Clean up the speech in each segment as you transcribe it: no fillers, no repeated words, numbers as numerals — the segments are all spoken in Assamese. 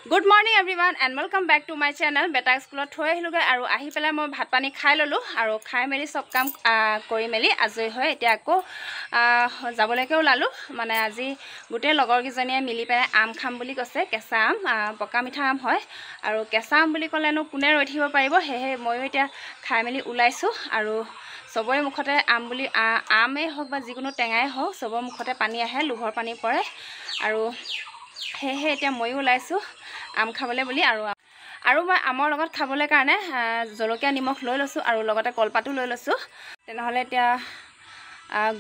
Good morning everyone and welcome back to my channel. Beta school thoi hiluge aru ahi pela moi bhat pani khai lolu aru khai meli sob kam kori meli ajoi hoy etia ako jaboleke ulalu mane aji gute logor gijaniye mili pele am kham buli kose kesa am poka mitha am hoy aru kesa am buli kole no kune roi thibo paribo hehe moi etia khai meli ulaisu aru सबरे मुखते आम बुली आमे हक बा जिकुनो टेंगाय हक सबरे मुखते पानी आहे लुभर पानी परे आरो हे हे एटा मयु लाइसु आम खाबले बुली आरो मैं आমৰ লগত খাবলে কাৰণে জলকীয়া নিমখ লৈ লसु আৰু লগতে কলপাতু লৈ লसु তেনহলে এতিয়া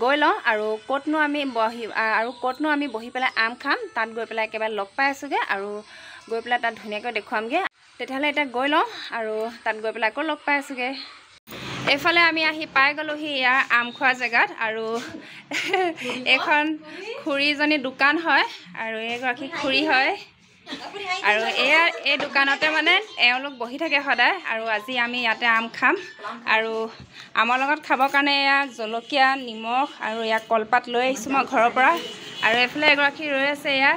গৈ ল আৰু কোটনো আমি বহি পেলাই আম খাম তাত গৈ পেলাই একেবাৰে লগ পাই আছুগে আৰু গৈ পেলাই তাত ধুনিয়াকৈ দেখুৱামগে তেতিয়াহলে এটা গৈ ল আৰু তাত গৈ পেলাই আকৌ লগ পাই আছুগে এফালে আমি আহি পাই গলোহি ইয়াৰ আম খোৱা জায়গাত আৰু এখন খুৰীজনী দোকান হয় আৰু এগৰাকী খুৰী হয় আৰু এই দোকানতে মানে এওঁলোক বহি থাকে সদায় আৰু আজি আমি ইয়াতে আম খাম আৰু আমৰ লগত খাবৰ কাৰণে ইয়া জলকীয়া নিমখ আৰু ইয়া কলপাত লৈ আহিছো মই ঘৰৰ পৰা আৰু এফালে এগৰাকী ৰৈ আছে ইয়া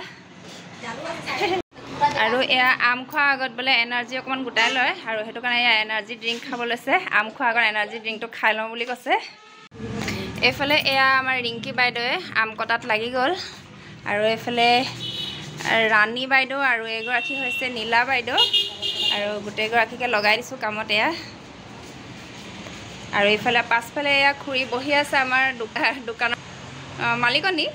আৰু এয়া আম খোৱা আগত বলে এনাৰ্জি অকমান গুটাই লয় আৰু হেতু কাৰণে এয়া এনাৰ্জি ড্ৰিংক খাব লৈছে আম খোৱা আগত এনাৰ্জি ড্ৰিংকটো খাই লওঁ বুলি কৈছে এফালে এয়া আমাৰ ৰিংকি বাইদেৱে আম কটাত লাগি গ'ল আৰু এফালে ৰাণী বাইদেউ আৰু এগৰাকী হৈছে নীলা বাইদেউ আৰু গুটে গৰাকীকে লগাই দিছো কামত এয়া আৰু এফালে পাছফালে এয়া খুৰী বহি আছে আমাৰ দোকানৰ মালিকনী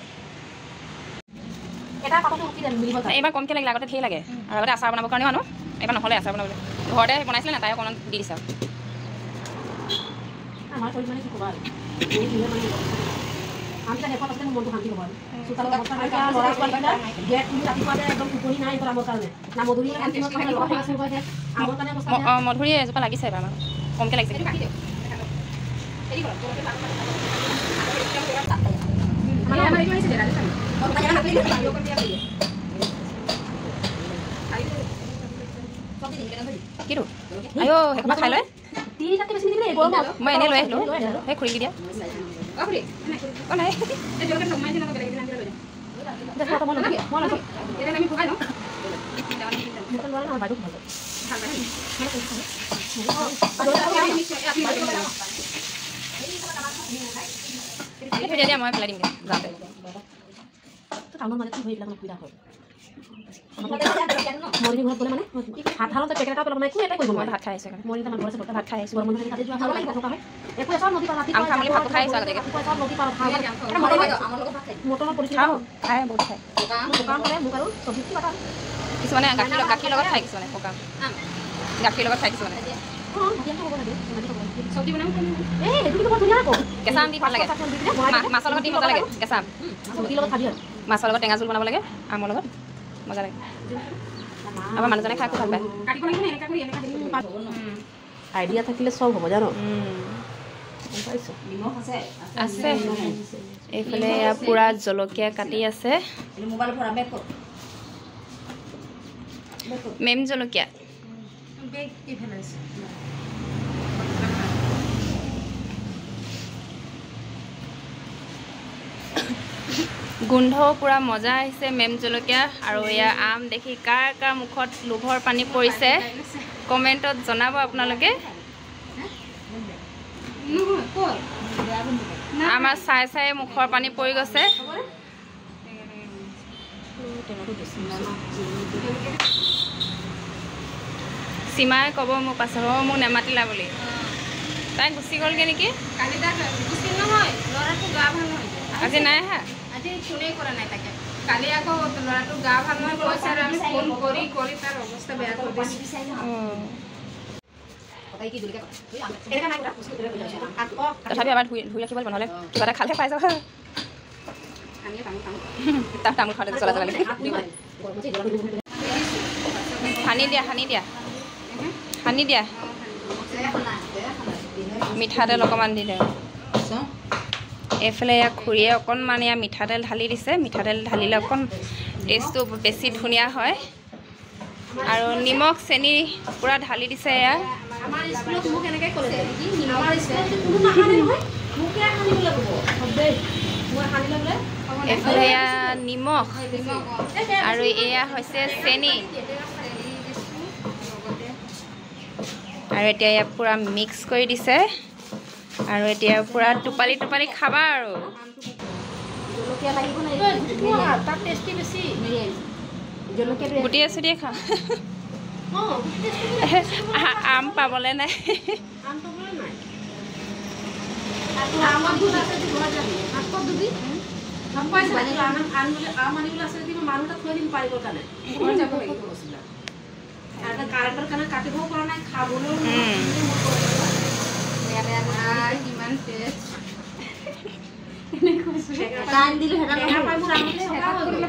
এটা পাতটো উঠি যাম মিলিব এবাৰ কমকে লাগিল আগতে ঠিক লাগে আৰু আগতে আচাৰ বনাবৰ কাৰণে মানুহ এবাৰ নহলে আচাৰ বনাবলৈ ঘৰতে বনাইছিলে না তাই অকণমান দি দিছা আমাৰ কৰি মানে কি ক'বা আমি তাকে কথা পাতে মনটো শান্তি হ'ব সুতাল কথা নাই লৰা ছোৱালীটা গেট তুমি ৰাতিপুৱা একদম টোপনি নাই কৰা মোৰ কাৰণে না মধুৰি শান্তি মত খাই কথা আছে কৈছে আমাৰ কাৰণে বস্তা মধুৰি এজোপা লাগিছে এবাৰ কমকে লাগিছে এৰি গ'ল আমাৰ এইটো আহিছে দেৰা কিটো আয়ো হেকবা খাই লয় তিনি চাৰটি বেশি দিলে গৰম মই এনে লৈ আহিলো হে খুৰি দিয়া অফৰি ও নাই এই জলকে সময় দিনা বেলেগ দিনা লৈ যাম দেখো তো মন লাগে এটা আমি ভগাই লও মুকল বলা না বাইদু ভালো এই দিয়া মই পেলাই দিম যাতে তো কামন মানে কি হইলা কোন কুইরা হয় মৰি ঘৰত গলে মানে ভাত হালতে পেকেট এটা পেলাব নাই কোনে এটা কৰিব মই ভাত খাই আছে মৰি তাৰ ঘৰতে বৰ্তমান ভাত খাই আছে গৰম মানে খাতে যোৱা ভাল লাগে থকা হয় একো এছাৰ নদী পাৰ ৰাতি আম খামলি ভাত খাই আছে আগতে একো এছাৰ নদী পাৰ খাও এটা মৰি গৈ আমাৰ লগত ভাত খাই মটনৰ পৰিচয় খাই বহুত খাই দোকান কৰে মোক আৰু চব্জি কি কথা কিছুমানে গাখীৰ লগত খাই কিছুমানে পকাম গাখীৰ লগত খাই কিছুমানে চব্জি বনাম এই হেতু কি বৰ ধুনীয়া আকৌ কেঁচা আম দি ভাল লাগে মাছৰ লগত দি মজা লাগে কেঁচা আম চব্জি লগত খাবি মাছৰ লগত টেঙা জোল বনাব লাগে আমৰ লগত মজা লাগে আমাৰ মানুহজনে খাই খুব ভাল পায় কাটিব লাগিব এনেকা কৰি এনেকা দিলে আইডিয়া থাকিলে সব হ'ব জানো পাইছো নিমখ আছে এইফালে পুৰা জলকীয়া কাটি আছে মোবাইল ভৰাবে মেম জলকীয়া বেগ কি ফেলাইছে গোন্ধ পুৰা মজা আহিছে মেম জলকীয়া আৰু ইয়া আম দেখি কাৰ কাৰ মুখত লোভৰ পানী পৰিছে কমেন্টত জনাব আপোনালোকে আমাৰ চাই মুখৰ পানী পৰি গৈছে সীমাই ক'ব মোক পাছৰ মোক নেমাতিলা বুলি তাই গুচি গ'লগে নেকি কালি তাক গুচি নহয় ল'ৰাটো গা ভাল নহয় আজি নাই হা আজি ফোনে কৰা নাই তাকে কালি আকৌ ল'ৰাটো গা ভাল নহয় কৈছে আৰু আমি ফোন কৰি তাৰ অৱস্থা বেয়া কৰি দিছে কথাই কি দুলিকা এটা নাই তথাপি আমাৰ ধুই ৰাখিব নহ'লে কিবা এটা খালে পাই যাব আমি তামোল খাওঁতে চলা সানি দিয়া মিঠাতেল অকণমান দি দে এফালে খুৰীয়ে অকণমান ইয়া মিঠাতেল ঢালি দিছে মিঠাতেল ঢালিলে অকণ টেষ্টটো বেছি ধুনীয়া হয় আৰু নিমখ চেনি পুৰা ঢালি দিছে এয়া আমাৰ স্কুলত মোক এনেকৈ ক'লে আমাৰ স্কুলত কোনো নাখানে নহয় মোকে খানিবলৈ ক'ব সবে মই খানিলে বোলে এফালে নিমখ আৰু এয়া হৈছে চেনি আৰু এতিয়া ইয়াক পুৰা মিক্স কৰি দিছে আৰু এতিয়া পুৰা টোপালি টোপালি খাবা আৰু গুটি আছে দিয়ে খা আম পাবলে নাই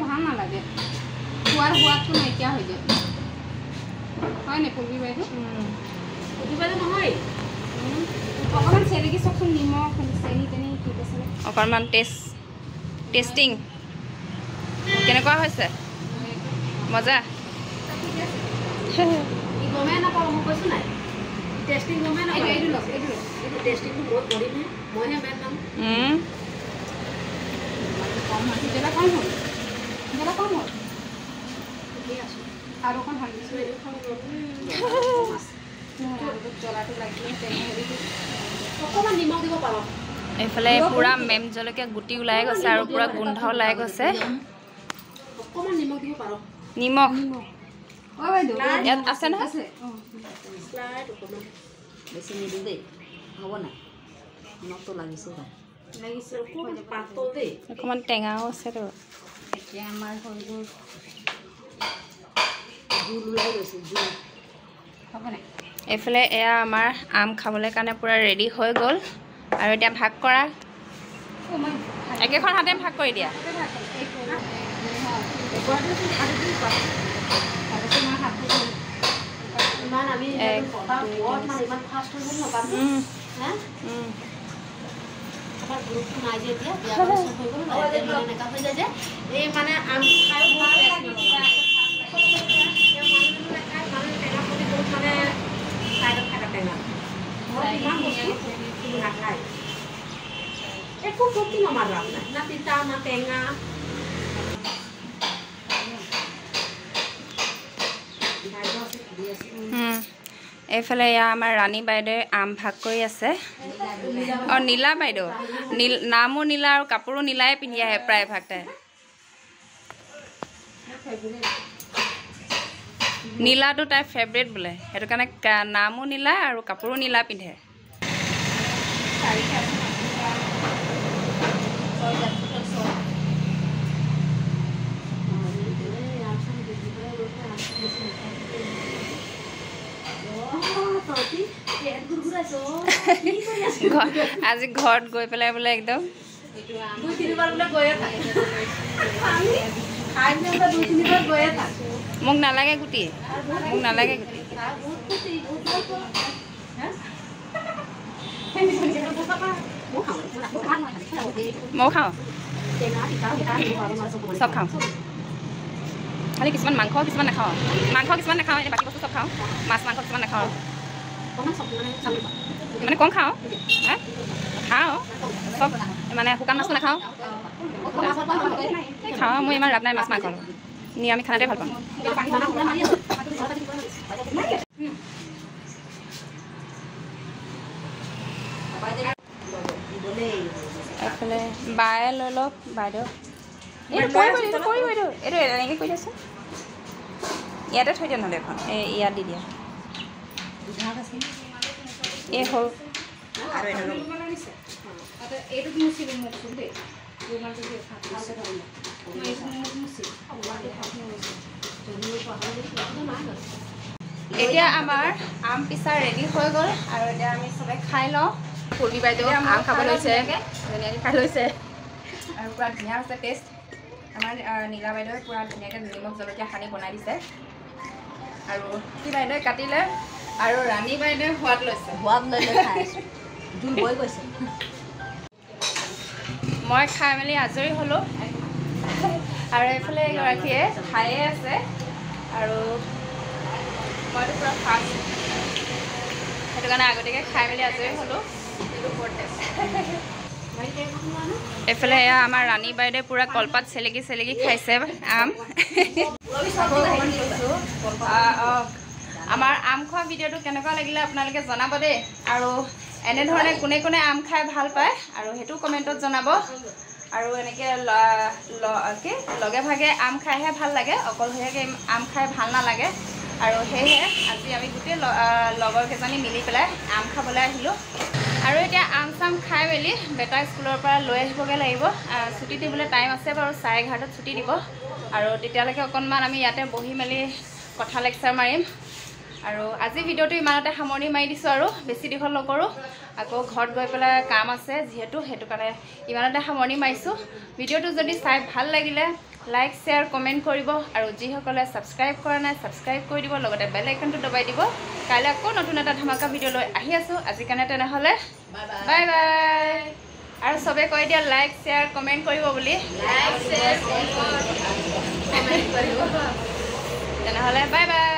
ভাল নালাগে খোৱাৰ সোৱাদটো নাইকিয়া হৈ যায় হয় নে পূৰ্বী বাইদেউ নহয় অকণমান চেলেকি চাওকচোন নিমখ চেনি তেনি ঠিক আছে অকণমান টেষ্টিং কেনেকুৱা হৈছে মজা গমেই নাপাওঁ মই কৈছোঁ নাই টেষ্টিং গমেই নাপাওঁ এইটো টেষ্টিংটো বহুত বঢ়ি মইহে বেয়া পাম কম হ'ল জেগা কম হ'ল আৰু অকণ ভাবিছোঁ জ্বলাটো লাগিলে অকণমান নিমখ দিব পাৰোঁ এইফালে পুৰা মেম জলকীয়া গুটি ওলাই গৈছে আৰু পুৰা গোন্ধ ওলাই গৈছে অকণমান নিমখ দিব পাৰোঁ নিমখ ইয়াত আছে নহয় বেছি নিদিওঁ দেই হ'ব নাই নিমখটো লাগিছে অকণমান টেঙাও আছে তো এতিয়া আমাৰ হৈ গ'ল জোল ওলাই গৈছে জোল হ'ব নাই এইফালে এয়া আমাৰ আম খাবলৈ কাৰণে পুৰা ৰেডি হৈ গ'ল আৰু এতিয়া ভাগ কৰা একেখন হাতে ভাগ কৰি দিয়া এইফালে এয়া আমাৰ ৰাণী বাইদেৱে আম ভাগ কৰি আছে অঁ নীলা বাইদেউ নামো নীলা আৰু কাপোৰো নীলাই পিন্ধি আহে প্ৰায়ভাগ তাই নীলাটো তাইৰ ফেভৰেট বোলে সেইটো কাৰণে নামো নীলা আৰু কাপোৰো নীলা পিন্ধে আজি ঘৰত গৈ পেলাই বোলে একদম মোক নালাগে গুটি মোক নালাগে গুটি মই খাওঁ চব খাওঁ খালি কিছুমান মাংস কিছুমান নাখাওঁ এনে বাকী বস্তু চব খাওঁ মাছ মাংস কিছুমান নাখাওঁ মানে কম খাওঁ খাওঁ চব মানে শুকান মাছটো নাখাওঁ খাওঁ মই ইমান ৰাপ নাই মাছ মাংস নিৰামিষ খানাতে ভাল পাওঁ এইফালে বায়ে লৈ লওক বাইদেউ এইটো এনেকৈ কৰি দিয়াচোন ইয়াতে থৈ দিয়া নহ'লে এখন এই ইয়াত দি দিয়া এই সৰু এতিয়া আমাৰ আম পিছা ৰেডি হৈ গ'ল আৰু এতিয়া আমি চবে খাই লওঁ পূৰ্বী বাইদেউ আম খাব লৈছে ধুনীয়াকৈ খাই লৈছে আৰু পূৰা ধুনীয়া হৈছে টেষ্ট আমাৰ নীলা বাইদেৱে পূৰা ধুনীয়াকৈ নিমখ জলকীয়া সানি বনাই দিছে আৰু কি বাইদেৱে কাটিলে আৰু ৰাণী বাইদেৱে সোৱাদ লৈছে খাই আছোঁ জোল বৈ গৈছে মই খাই মেলি আজৰি হ'লোঁ আৰু এইফালে এগৰাকীয়ে খায়ে আছে আৰু মইতো পূৰা ফাৰ্ষ্ট সেইটো কাৰণে আগতীয়াকৈ খাই মেলি আজৰি হ'লোঁ এইফালে এয়া আমাৰ ৰাণী বাইদেৱে পূৰা কলপাত চেলেকি চেলেকি খাইছে আম আমাৰ আম খোৱা ভিডিঅ'টো কেনেকুৱা লাগিলে আপোনালোকে জনাব দেই আৰু এনেধৰণে কোনে কোনে আম খাই ভাল পায় আৰু সেইটো কমেণ্টত জনাব আৰু এনেকৈ লগে ভাগে আম খাইহে ভাল লাগে অকলশৰীয়াকৈ আম খাই ভাল নালাগে আৰু সেয়েহে আজি আমি গোটেই লগৰ কেইজনী মিলি পেলাই আম খাবলৈ আহিলোঁ আৰু এতিয়া আম চাম খাই মেলি বেটা স্কুলৰ পৰা লৈ আহিবগৈ লাগিব ছুটি দিবলৈ টাইম আছে বাৰু 11:30 ছুটি দিব আৰু তেতিয়ালৈকে অকণমান আমি ইয়াতে বহি মেলি কথা লেকচাৰ মাৰিম আৰু আজি ভিডিঅ'টো ইমানতে সামৰণি মাৰি দিছোঁ আৰু বেছি দীঘল নকৰোঁ আকৌ ঘৰত গৈ পেলাই কাম আছে যিহেতু সেইটো কাৰণে ইমানতে সামৰণি মাৰিছোঁ ভিডিঅ'টো যদি চাই ভাল লাগিলে লাইক শ্বেয়াৰ কমেণ্ট কৰিব আৰু যিসকলে ছাবস্ক্ৰাইব কৰা নাই ছাবস্ক্ৰাইব কৰি দিব লগতে বেল আইকনটো দবাই দিব কাইলৈ আকৌ নতুন এটা ধমাকা ভিডিঅ' লৈ আহি আছোঁ আজিৰ কাৰণে তেনেহ'লে বাই বাই আৰু চবে কৈ দিয়া লাইক শ্বেয়াৰ কমেণ্ট কৰিব বুলি তেনেহ'লে বাই বাই